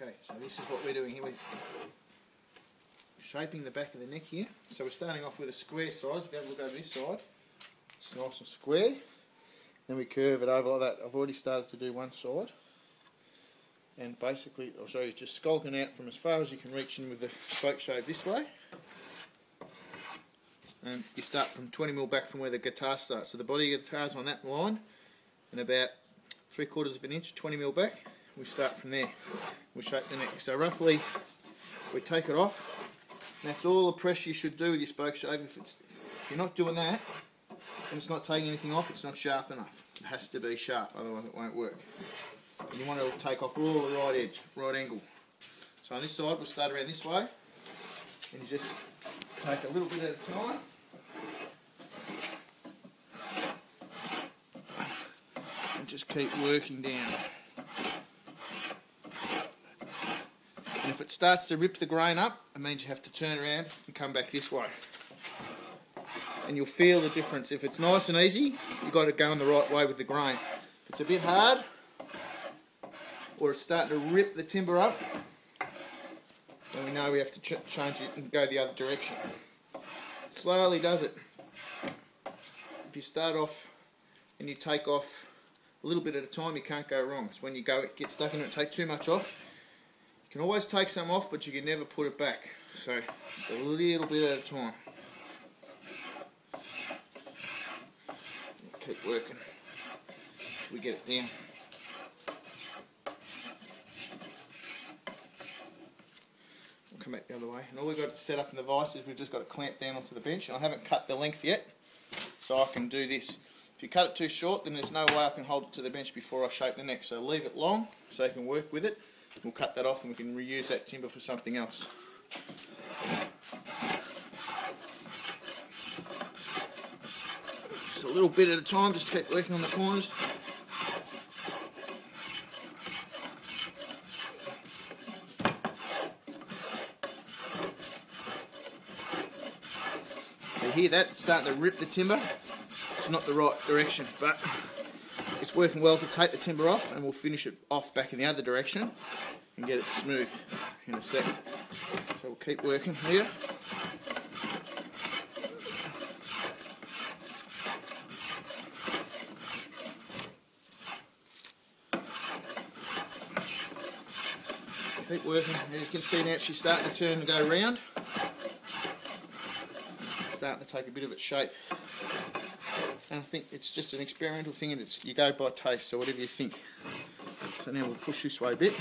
Okay, so this is what we're doing here. We're shaping the back of the neck here. So we're starting off with a square size. We'll go to this side. It's nice and square. Then we curve it over like that. I've already started to do one side. And basically, I'll show you just skulking out from as far as you can reach in with the spoke shave this way. And you start from 20mm back from where the guitar starts. So the body of the guitar's on that line, and about 3/4 of an inch, 20mm back. We start from there. We'll shape the neck. So roughly, we take it off. And that's all the pressure you should do with your spoke shave. If you're not doing that, and it's not taking anything off, it's not sharp enough. It has to be sharp, otherwise it won't work. And you want to take off all the right edge, right angle. So on this side, we'll start around this way, and you just take a little bit at a time. And just keep working down. And if it starts to rip the grain up, it means you have to turn around and come back this way. And you'll feel the difference. If it's nice and easy, you've got to go in the right way with the grain. If it's a bit hard, or it's starting to rip the timber up, then we know we have to change it and go the other direction. It slowly does it. If you start off and you take off a little bit at a time, you can't go wrong. It's when you get stuck in it and take too much off. You can always take some off, but you can never put it back. So just a little bit at a time. Keep working until we get it down. We'll come back the other way. And all we've got to set up in the vise is we've just got to clamp down onto the bench. And I haven't cut the length yet, so I can do this. If you cut it too short, then there's no way I can hold it to the bench before I shape the neck. So leave it long so you can work with it. We'll cut that off and we can reuse that timber for something else. Just a little bit at a time, just keep working on the corners. So you hear that? It's starting to rip the timber. It's not the right direction, but it's working well to take the timber off, and we'll finish it off back in the other direction and get it smooth in a second. So we'll keep working here. Keep working. As you can see now, she's starting to turn and go round. It's starting to take a bit of its shape. And I think it's just an experimental thing, and you go by taste, so whatever you think. So now we'll push this way a bit.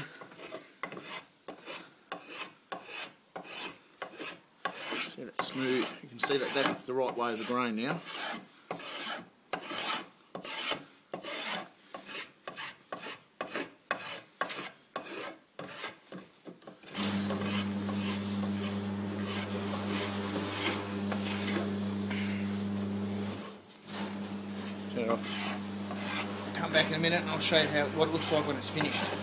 See that smooth? You can see that that's the right way of the grain now. Turn it off. Come back in a minute and I'll show you what it looks like when it's finished.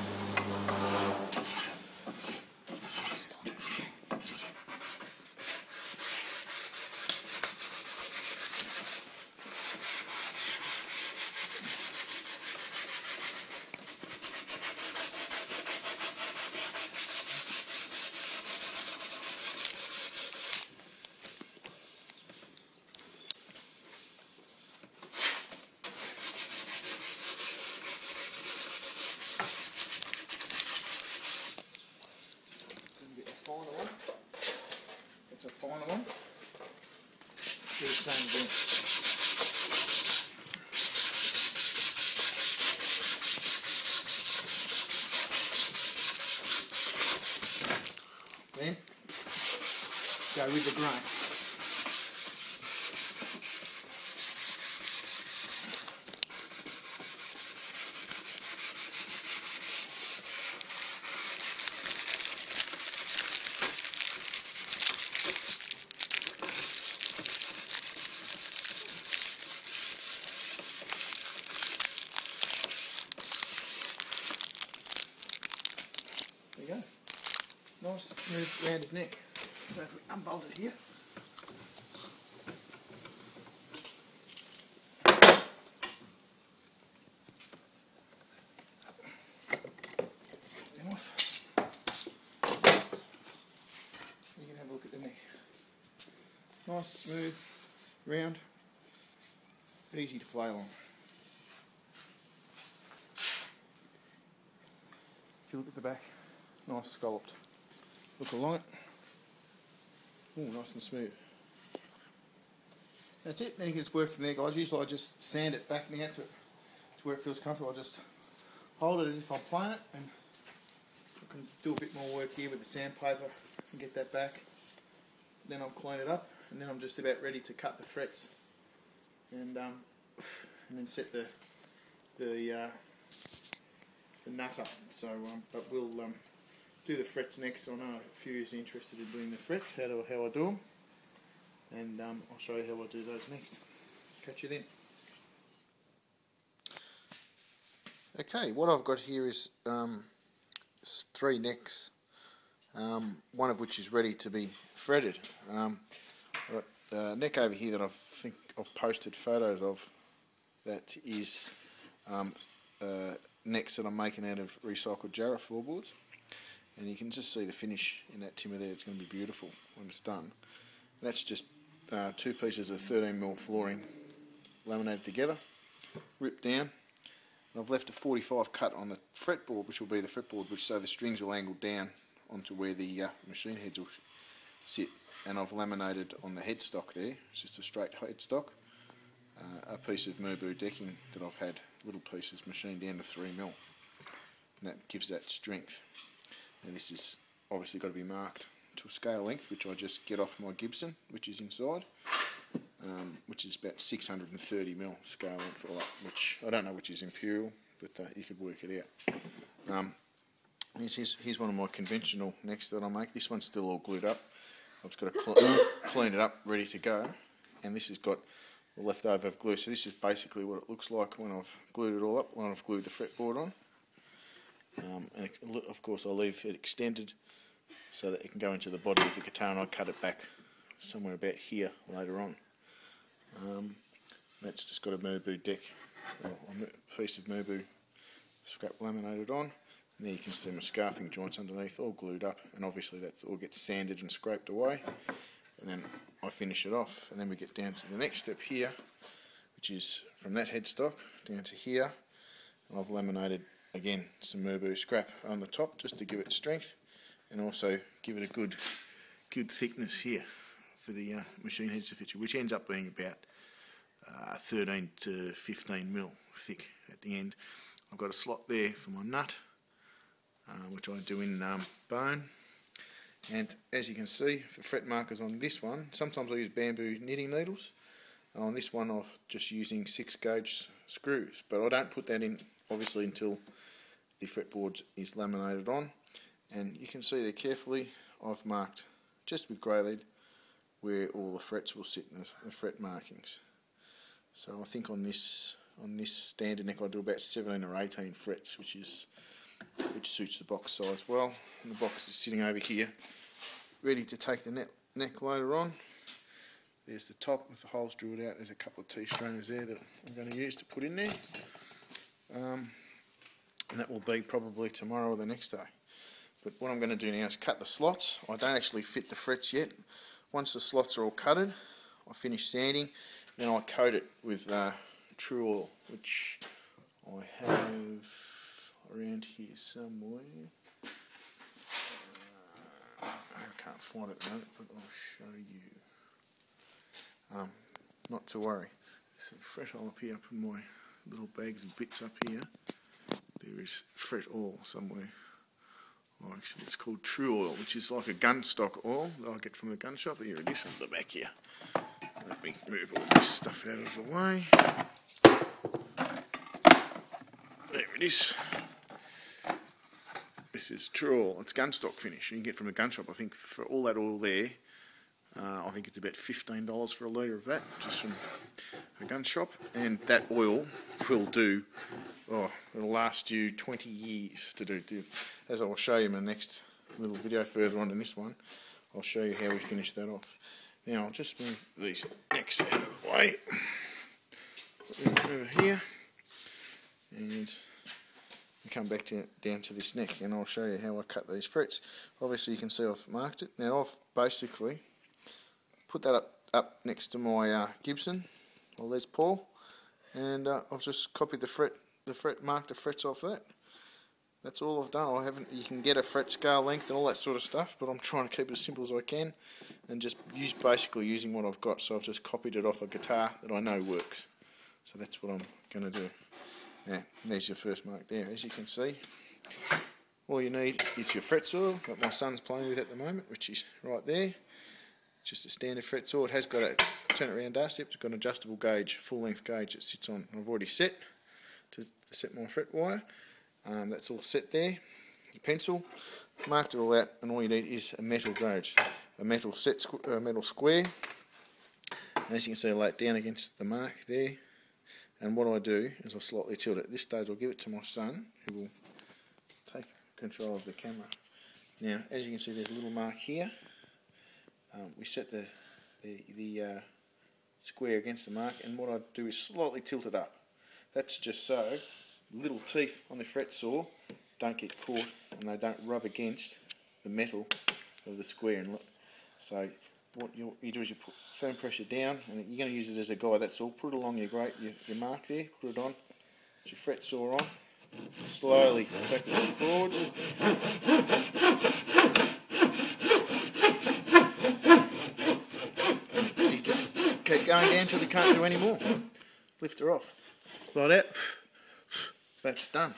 It's a finer one. Do the same again. Then go with the grain. There you go. Nice, smooth, rounded neck. So if we unbolt it here. Them off. the neck. Nice, smooth, round, easy to play along. If you look at the back, nice scalloped. Look along it. Ooh, nice and smooth. That's it. Then you can just work from there, guys. Usually I just sand it back now to where it feels comfortable. I just hold it as if I'm playing it, and I can do a bit more work here with the sandpaper and get that back. Then I'll clean it up, and then I'm just about ready to cut the frets, and then set the nut up. So, but we'll do the frets next. I know a few is interested in doing the frets, how I do them, and I'll show you how I do those next. Catch you then. Okay, what I've got here is 3 necks, one of which is ready to be threaded. I've got the neck over here that I think I've posted photos of, that is necks that I'm making out of recycled Jarrah floorboards, and you can just see the finish in that timber there. It's going to be beautiful when it's done. That's just 2 pieces of 13mm flooring laminated together, ripped down. And I've left a 45 cut on the fretboard, which will be the fretboard, which so the strings will angle down onto where the machine heads will sit. And I've laminated on the headstock there, it's just a straight headstock, a piece of Mubu decking that I've had little pieces machined down to 3mm, and that gives that strength. And this is obviously got to be marked to a scale length, which I just get off my Gibson, which is inside, which is about 630mm scale length, or which I don't know which is imperial, but you could work it out. Here's one of my conventional necks that I make. This one's still all glued up. I've just got to clean it up, ready to go. And this has got the leftover of glue. So this is basically what it looks like when I've glued it all up, when I've glued the fretboard on. And of course I'll leave it extended so that it can go into the body of the guitar, and I'll cut it back somewhere about here later on. That's just got a Mubu deck, or a piece of Mubu scrap laminated on, and there you can see my scarfing joints underneath, all glued up, and obviously that all gets sanded and scraped away, and then I finish it off, and then we get down to the next step here, which is from that headstock down to here, and I've laminated again some Mubu scrap on the top just to give it strength, and also give it a good thickness here for the machine heads to feature, which ends up being about 13 to 15mm thick at the end. I've got a slot there for my nut, which I do in bone, and as you can see, for fret markers on this one, sometimes I use bamboo knitting needles, and on this one I'm just using 6-gauge screws, but I don't put that in obviously until the fretboard is laminated on. And you can see there carefully I've marked just with grey lead where all the frets will sit in the fret markings. So I think on this standard neck I do about 17 or 18 frets, which suits the box size well. And the box is sitting over here, ready to take the neck later on. There's the top with the holes drilled out. There's a couple of T-strainers there that I'm going to use to put in there. And that will be probably tomorrow or the next day. But what I'm going to do now is cut the slots. I don't actually fit the frets yet. Once the slots are all cutted, I finish sanding, then I coat it with True Oil, which I have around here somewhere. I can't find it at the moment, but I'll show you. Not to worry. There's some fret oil up here, up in my little bags of bits up here. There is fret oil somewhere. Oh, actually it's called True Oil, which is like a gun stock oil that I get from the gun shop. Here it is on the back here. Let me move all this stuff out of the way. There it is. This is True Oil. It's gun stock finish. You can get from the gun shop. I think for all that oil there, I think it's about $15 for a litre of that, just from a gun shop. And that oil will do, it'll last you 20 years to do. As I will show you in my next little video further on in this one, I'll show you how we finish that off. Now I'll just move these necks out of the way. Over here, and come back down to this neck, and I'll show you how I cut these frets. Obviously you can see I've marked it. Now I've basically put that up next to my Gibson or Les Paul, and I've just copied the fret, marked the frets off that. That's all I've done. You can get a fret scale length and all that sort of stuff, but I'm trying to keep it as simple as I can and just basically using what I've got. So I've just copied it off a guitar that I know works. So that's what I'm going to do. Yeah, there's your first mark there. As you can see, all you need is your fret saw, that my son's playing with at the moment, which is right there. Just a standard fret saw. It has got a turn it around dust. It's got an adjustable gauge, full length gauge it sits on. I've already set to set my fret wire. That's all set there. Your pencil, marked it all out, and all you need is a metal gauge, a metal square. And as you can see, I lay it down against the mark there. And what I do is I slightly tilt it. At this stage, I'll give it to my son, who will take control of the camera. Now, as you can see, there's a little mark here. We set the square against the mark, and what I do is slightly tilt it up. That's just so the little teeth on the fret saw don't get caught and they don't rub against the metal of the square. And so what you do is you put firm pressure down, and you're going to use it as a guide. That's all. Put it along your mark there. Put it on. Put your fret saw on. Slowly backwards and forwards. You just keep going down till you can't do any more. Lift her off. Like that. That's done.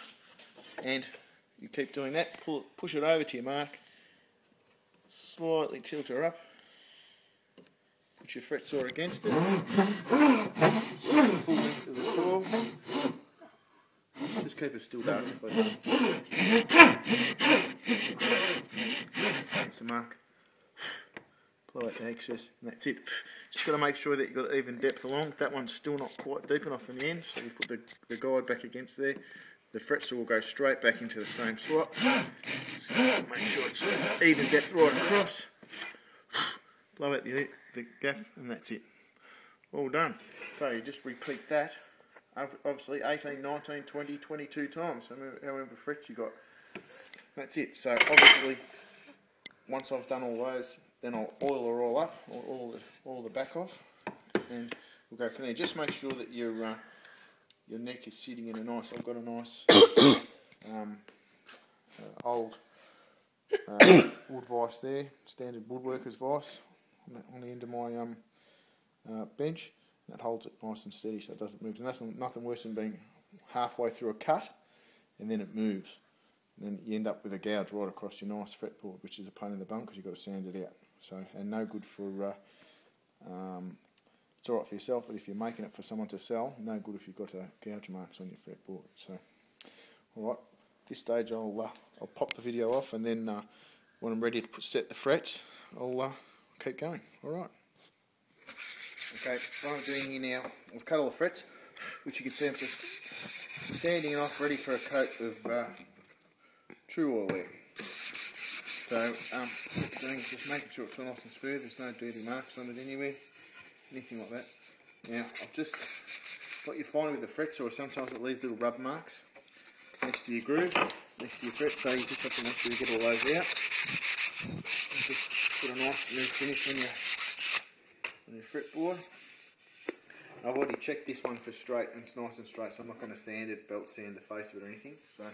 And you keep doing that. Push it over to your mark. Slightly tilt her up. Put your fret saw against it. Switch the full length of the saw. Just keep it still, darts, please. That's the mark. Blow out the excess, and that's it. Just got to make sure that you've got even depth along. That one's still not quite deep enough in the end, so you put the guide back against there. The fret saw will go straight back into the same slot. So make sure it's even depth right across. Blow out the gaff, and that's it. All done. So you just repeat that, obviously 18, 19, 20, 22 times, however frets you got. That's it. So obviously, once I've done all those, then I'll oil her all up, all the back off, and we'll go from there. Just make sure that your neck is sitting in a nice. I've got a nice old wood vise there, standard woodworker's vise on the end of my bench. And that holds it nice and steady, so it doesn't move. And nothing worse than being halfway through a cut and then it moves. And then you end up with a gouge right across your nice fretboard, which is a pain in the bum because you've got to sand it out. So, and no good for, it's alright for yourself, but if you're making it for someone to sell, no good if you've got gouge marks on your fretboard. So, alright, at this stage I'll pop the video off, and then when I'm ready to set the frets, I'll keep going. Alright. Okay, what I'm doing here now, I've cut all the frets, which you can see I'm just sanding off, ready for a coat of true oil there. So, what I'm doing is just making sure it's nice and smooth, there's no dirty marks on it anywhere, anything like that. Now, I've just, what you find with the fret saw, sometimes it leaves little rub marks next to your groove, next to your fret, so you just have to make sure you get all those out. And just put a nice smooth finish on your fretboard. I've already checked this one for straight, and it's nice and straight, so I'm not going to sand it, belt sand the face of it or anything, so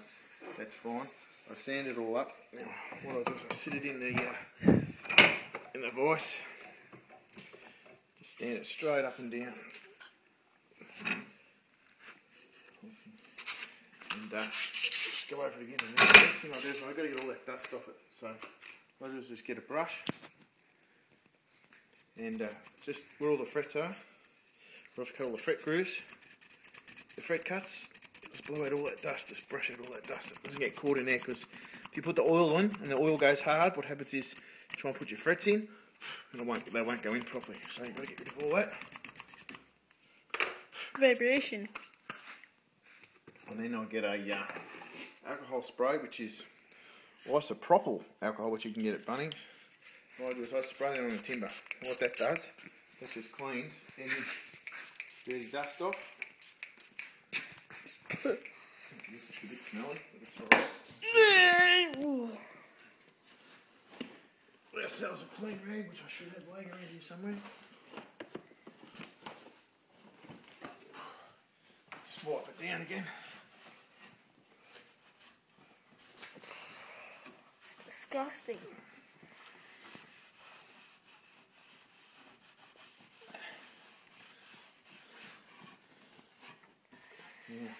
that's fine. I've sanded it all up. Now, what I do is I sit it in the vise. Just stand it straight up and down. And just go over it again. And then the next thing I do is I've got to get all that dust off it. So what I do is just get a brush and just where all the frets are, where I've cut all the fret grooves, the fret cuts. Just blow out all that dust, just brush out all that dust. It doesn't get caught in there, because if you put the oil on and the oil goes hard, what happens is you try and put your frets in and they won't go in properly. So you've got to get rid of all that. Vibration. And then I'll get a alcohol spray, which is isopropyl alcohol, which you can get at Bunnings. What I do is I spray that on the timber. What that does, that just cleans any dirty dust off. This is a bit smelly, but it's alright. Got ourselves a clean rag, which I should have laying around here somewhere. Just wipe it down again. It's disgusting. Yeah.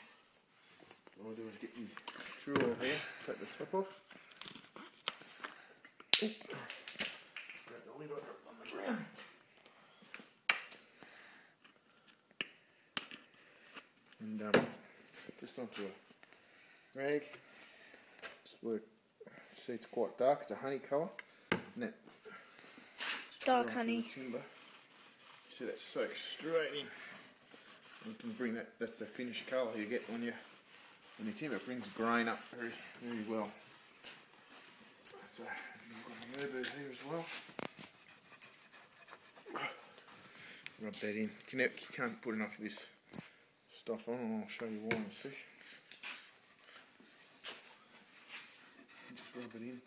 All I do is get your true oil here, take the top off. Grab the lid off on the ground. And just onto a rag. Just work. See, it's quite dark. It's a honey colour. And that Dark honey. Timber. See, that soaks straight in. And you can bring that. That's the finished colour you get when your timber. It brings grain up very, very well. So you've got an herb here as well. Rub that in. You can't put enough of this stuff on, and I'll show you why in a sec. Just rub it in.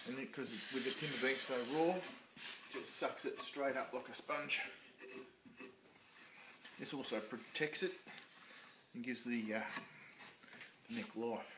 And then, because with the timber being so raw, it just sucks it straight up like a sponge. This also protects it and gives the neck life.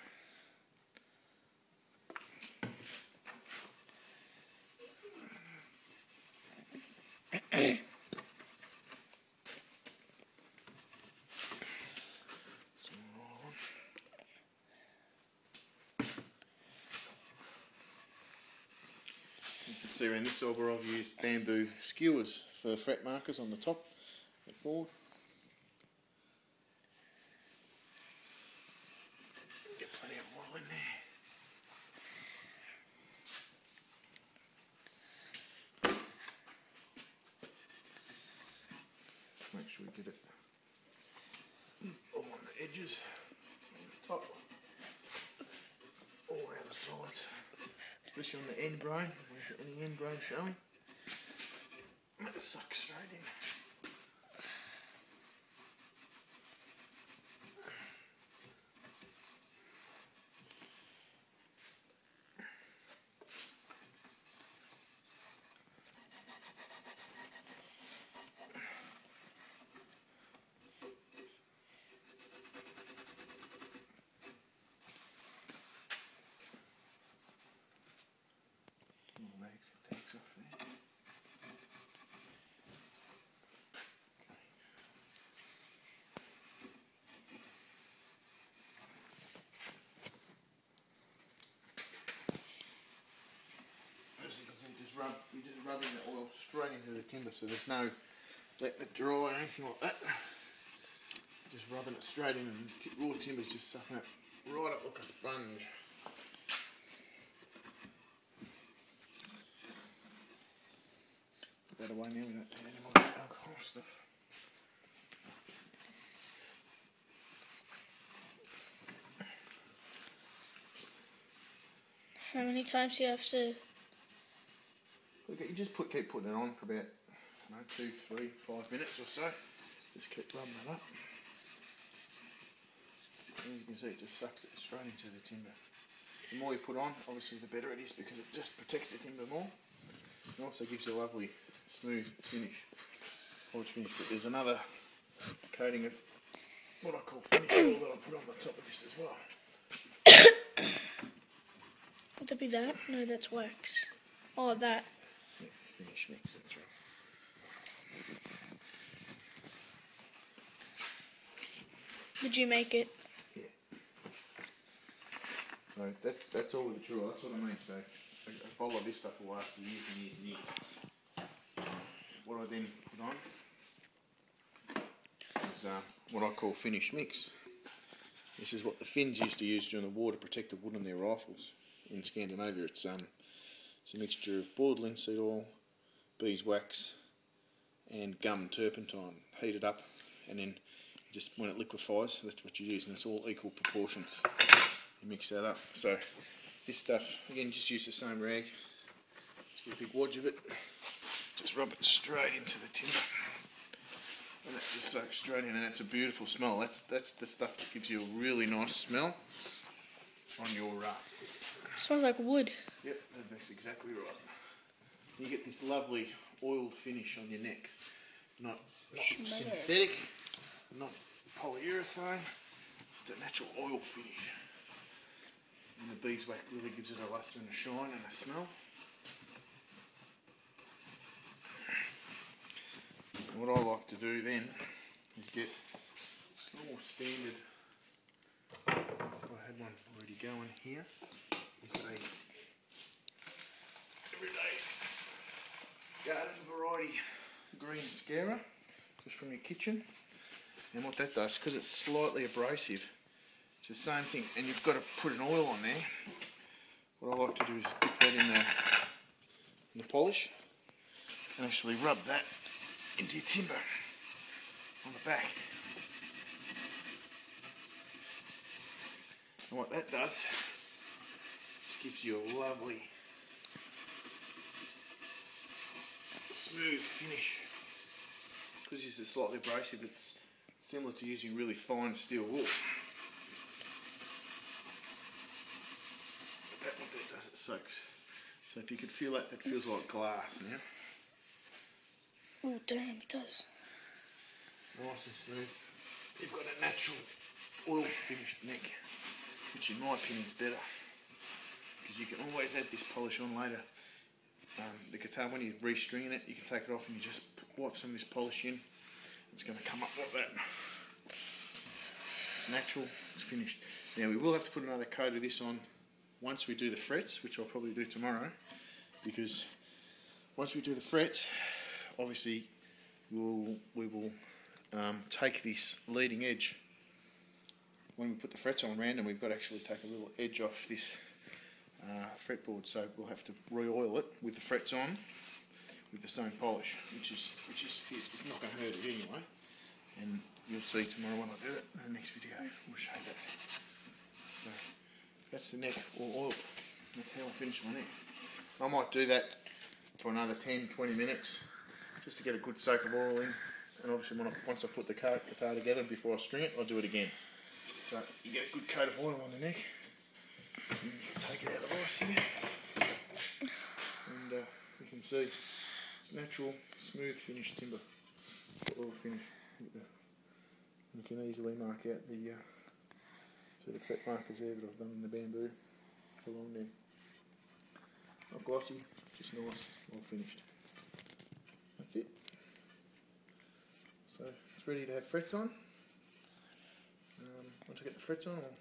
You can see around this auger I've used bamboo skewers for fret markers on the top of the board. Get plenty of oil in there. Make sure you get it all on the edges, on the top, all around the sides, especially on the end grain. Where's any end grain showing? That sucks straight in. Takes off there. As you can see, you're just rubbing the oil straight into the timber, so there's no letting it dry or anything like that. Just rubbing it straight in, and the raw timber's just sucking it right up like a sponge. Put that away now, we don't need any more alcohol stuff. How many times do you have to? You just keep putting it on for about 2, 3, 5 minutes or so. Just keep rubbing it up. And as you can see, it just sucks it straight into the timber. The more you put on, obviously the better it is, because it just protects the timber more. It also gives you a lovely smooth finish, polished finish. But there's another coating of what I call finish oil that I put on the top of this as well. Would that be that? No, that's wax. Oh, that. Yeah, finish mix, that's right. Did you make it? Yeah. So that's all with the true. That's what I mean. So a bottle of this stuff will last years and years and years. What I then put on is what I call finish mix. This is what the Finns used to use during the war to protect the wood on their rifles. In Scandinavia, it's a mixture of boiled linseed oil, beeswax, and gum turpentine. Heat it up, and then just when it liquefies, that's what you use, and it's all equal proportions. You mix that up. So this stuff, again, just use the same rag. Just get a big wodge of it. Just rub it straight into the timber, and that just soaks straight in, and it's a beautiful smell. That's the stuff that gives you a really nice smell on your Smells like wood. Yep, that's exactly right. You get this lovely oiled finish on your neck. Not synthetic, not polyurethane, just a natural oil finish. And the beeswax really gives it a lustre and a shine and a smell. And what I like to do then is get a more standard, I had one already going here, is a everyday garden variety green scarer, just from your kitchen. And what that does, because it's slightly abrasive, it's the same thing, and you've got to put an oil on there. What I like to do is dip that in the polish and actually rub that into your timber on the back. And what that does, just gives you a lovely smooth finish. Because this is slightly abrasive, it's similar to using really fine steel wool. But what that does, it soaks. So if you could feel that, feels like glass now. Oh damn, it does. Nice and smooth. You've got a natural oil finished neck, which in my opinion is better. Because you can always add this polish on later. The guitar, when you're restringing it, you can take it off and you just wipe some of this polish in. It's going to come up like that. It's natural, it's finished. Now we will have to put another coat of this on once we do the frets, which I'll probably do tomorrow, because once we do the frets, obviously we will take this leading edge. When we put the frets on random, we've got to actually take a little edge off this fretboard, so we'll have to re-oil it with the frets on with the same polish, which is it's not going to hurt it anyway. And you'll see tomorrow when I do it in the next video. We'll show that. So that's the neck all oiled. That's how I finish my neck. I might do that for another 10-20 minutes just to get a good soak of oil in. And obviously once I put the guitar together before I string it, I'll do it again. So you get a good coat of oil on the neck. You can take it out of the ice here. And you can see it's natural, smooth finished timber. Oil finish. You can easily mark out the fret markers there that I've done in the bamboo along there. Not glossy, just nice, all finished. That's it. So it's ready to have frets on. Once I get the frets on, I'll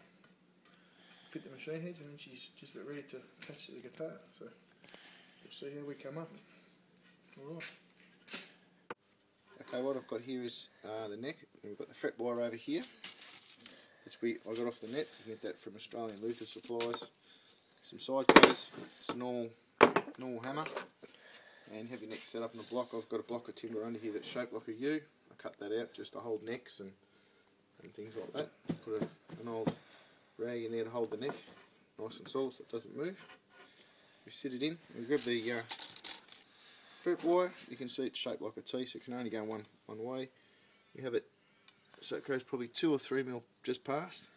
fit the machine heads, and then she's just about ready to attach to the guitar. So we'll see how we come up. Alright. Okay, what I've got here is the neck, and we've got the fret wire over here, which I got off the net. You get that from Australian Luther Supplies. Some side cutters, some normal hammer, and have your neck set up in a block. I've got a block of timber under here that's shaped like a U. I cut that out just to hold necks and things like that. Put an old rag in there to hold the neck nice and solid so it doesn't move. We sit it in, we grab the fret wire. You can see it's shaped like a T, so it can only go one way. We have it so it goes probably 2 or 3 mil just past.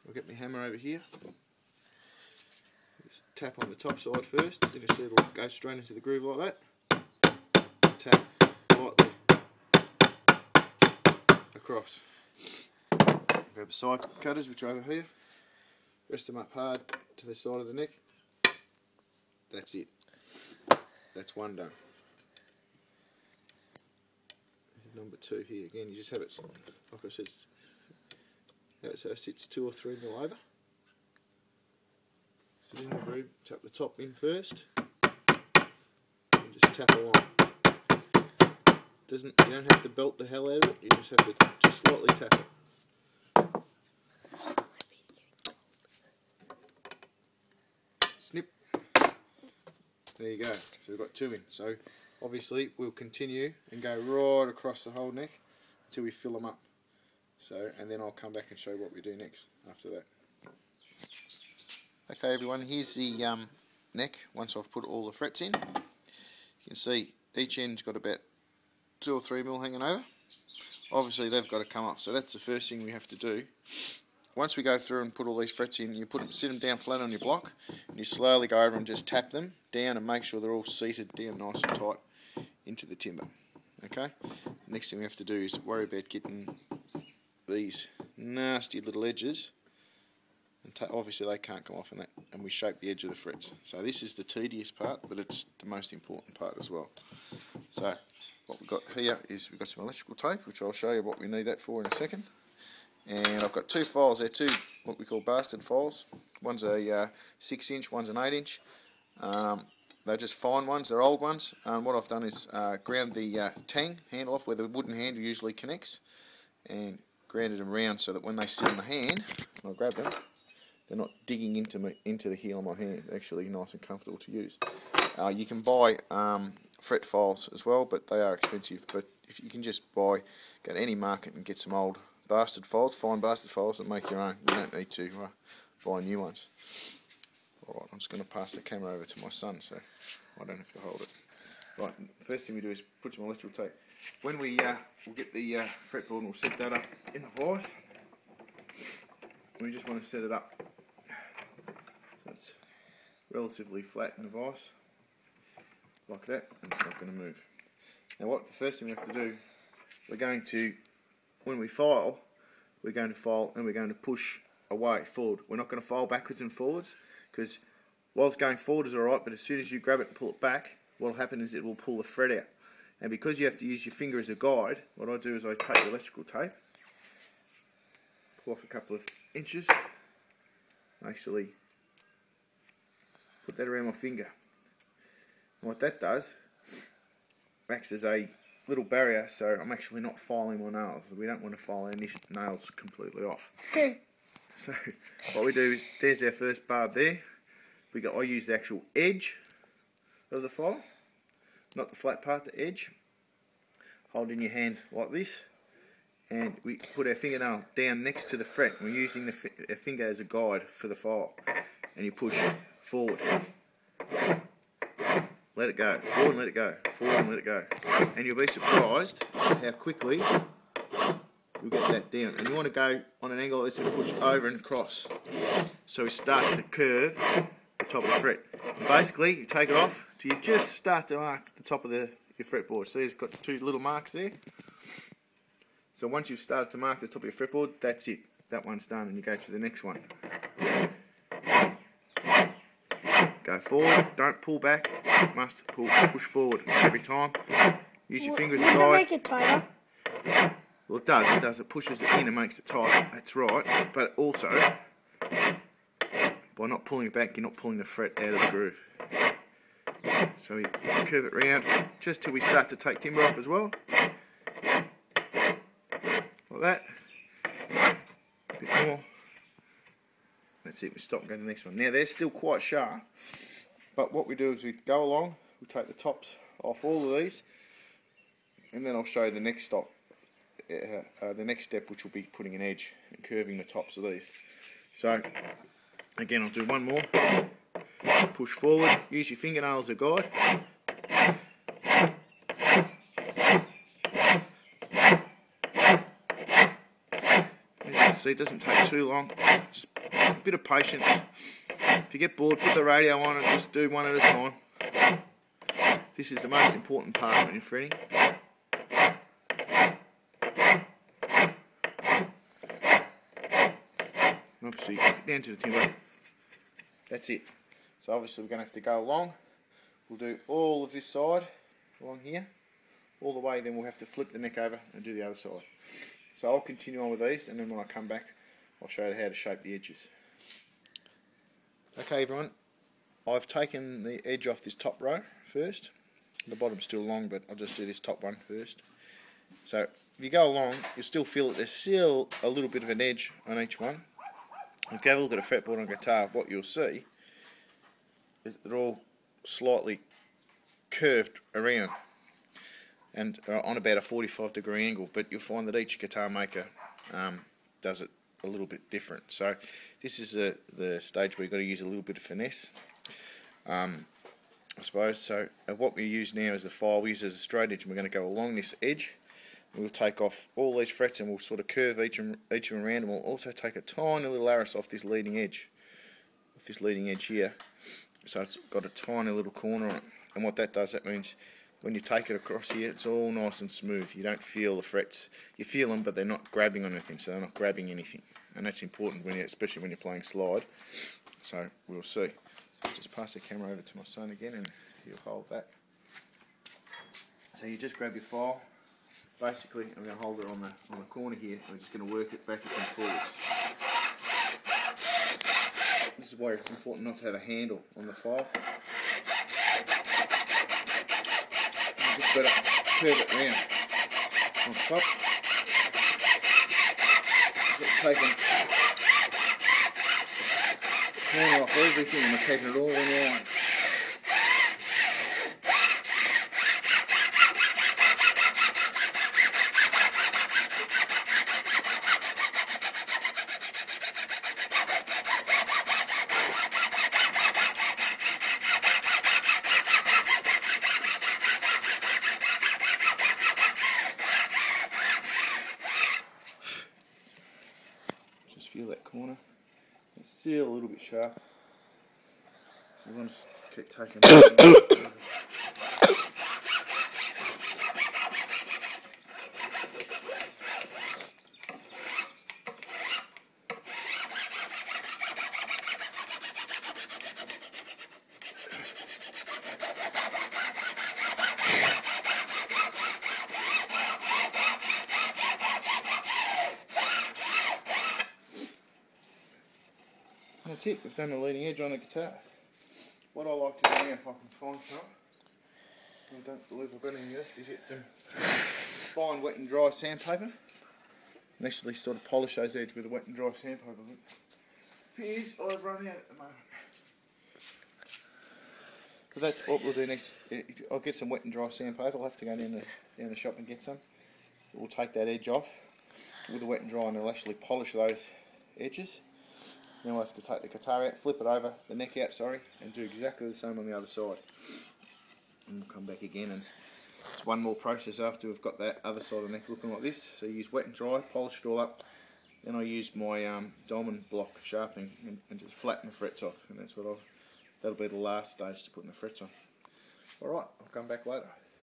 I'll get my hammer over here. Just tap on the top side first. You can see it'll go straight into the groove like that. Tap lightly across. Grab the side cutters, which are over here. Rest them up hard to the side of the neck. That's it. That's one done. Number 2 here again. You just have it, like I said, so it sits 2 or 3 mil over. Sit in the groove. Tap the top in first, and just tap along. You don't have to belt the hell out of it. You just have to just slightly tap it. Snip. There you go. So we've got 2 in. So obviously we'll continue and go right across the whole neck until we fill them up. So, and then I'll come back and show you what we do next after that. Okay everyone, here's the neck once I've put all the frets in. You can see each end's got about 2 or 3 mil hanging over. Obviously they've got to come up, so that's the first thing we have to do once we go through and put all these frets in, you sit them down flat on your block, and you slowly go over and just tap them down and make sure they're all seated down nice and tight into the timber. Okay. Next thing we have to do is worry about getting these nasty little edges, and obviously they can't come off in that, and we shape the edge of the frets. So this is the tedious part, but it's the most important part as well. So what we've got here is we've got some electrical tape, which I'll show you what we need that for in a second. And I've got two files there, two what we call bastard files. One's a 6-inch, one's an 8-inch. They're just fine ones, they're old ones. What I've done is ground the tang handle off where the wooden handle usually connects, and grounded them round so that when they sit in the hand, and I grab them, they're not digging into the heel of my hand. They're actually nice and comfortable to use. You can buy fret files as well, but they are expensive. But if you can just go to any market and get some old bastard files, fine bastard files, and make your own. You don't need to buy new ones. Alright, I'm just going to pass the camera over to my son so I don't have to hold it. Right, first thing we do is put some electrical tape. When we'll get the fretboard and we'll set that up in the vise, we just want to set it up so it's relatively flat in the vise, like that, and it's not going to move. Now the first thing we have to do, when we file, we're going to file and we're going to push away, forward. We're not going to file backwards and forwards, because whilst going forward is alright, but as soon as you grab it and pull it back, what will happen is it will pull the thread out. And because you have to use your finger as a guide, what I do is I take the electrical tape, pull off a couple of inches, actually put that around my finger. And what that does, acts as a little barrier, so I'm actually not filing my nails. We don't want to file our nails completely off. So what we do is, there's our first barb there. I use the actual edge of the file, not the flat part, the edge. Hold in your hand like this, and we put our fingernail down next to the fret. We're using our finger as a guide for the file, and you push forward. Let it go, forward and let it go, forward and let it go. And you'll be surprised how quickly you'll get that down. And you want to go on an angle like this and push over and across, so we start to curve the top of the fret. And basically, you take it off till you just start to mark the top of your fretboard. So it's got two little marks there. So once you've started to mark the top of your fretboard, that's it. That one's done, and you go to the next one. Go forward, don't pull back, must push forward every time. Use your fingers as a guide. Make it tighter. Well, it does. It pushes it in and makes it tight. That's right. But also, by not pulling it back, you're not pulling the fret out of the groove. So we curve it round just till we start to take timber off as well. Like that. A bit more. That's it, we stop and go to the next one. Now they're still quite sharp, but what we do is we go along, we take the tops off all of these, and then I'll show you the next step, which will be putting an edge and curving the tops of these. So again, I'll do one more. Push forward, use your fingernails as a guide. As you can see, it doesn't take too long. Just a bit of patience. If you get bored, put the radio on and just do one at a time. This is the most important part when you're fretting. Obviously, down to the timber. That's it. So obviously we're going to have to go along. We'll do all of this side along here, all the way, then we'll have to flip the neck over and do the other side. So I'll continue on with these, and then when I come back, I'll show you how to shape the edges. Okay everyone, I've taken the edge off this top row first. The bottom's still long, but I'll just do this top one first. So if you go along, you'll still feel that there's still a little bit of an edge on each one. If you have a look at a fretboard on a guitar, what you'll see is they're all slightly curved around and on about a 45-degree angle, but you'll find that each guitar maker does it a little bit different. So this is the stage where you've got to use a little bit of finesse, I suppose. So what we use now is the file we use as a straight edge, and we're going to go along this edge We'll take off all these frets and we'll sort of curve each of them around, and we'll also take a tiny little arris off this leading edge. Off this leading edge here. So it's got a tiny little corner on it. And what that does, that means when you take it across here, it's all nice and smooth. You don't feel the frets. You feel them, but they're not grabbing on anything, so they're not grabbing anything. And that's important, especially when you're playing slide. So we'll see. So I'll just pass the camera over to my son again, and he'll hold that. So you just grab your file. Basically, I'm going to hold it on the corner here. We're just going to work it backwards and forwards. This is why it's important not to have a handle on the file. You just got to curve it round on top. Just taking the corner off everything, and we're keeping it all in line. Feel that corner. It's still a little bit sharp, so we want to keep taking it. That's it, we've done the leading edge on the guitar. What I like to do now, if I can find some, I don't believe I've got any left, is get some fine wet and dry sandpaper and actually sort of polish those edges with a wet and dry sandpaper. Appears I've run out at the moment. But that's what we'll do next. I'll get some wet and dry sandpaper. I'll have to go down the shop and get some. We'll take that edge off with the wet and dry, and it'll actually polish those edges. Then we'll have to take the guitar out, flip it over, the neck out, and do exactly the same on the other side. And we'll come back again, and it's one more process after we've got that other side of the neck looking like this. So you use wet and dry, polish it all up. Then I use my diamond block sharpening and just flatten the frets off, and that'll be the last stage to putting the frets on. Alright, I'll come back later.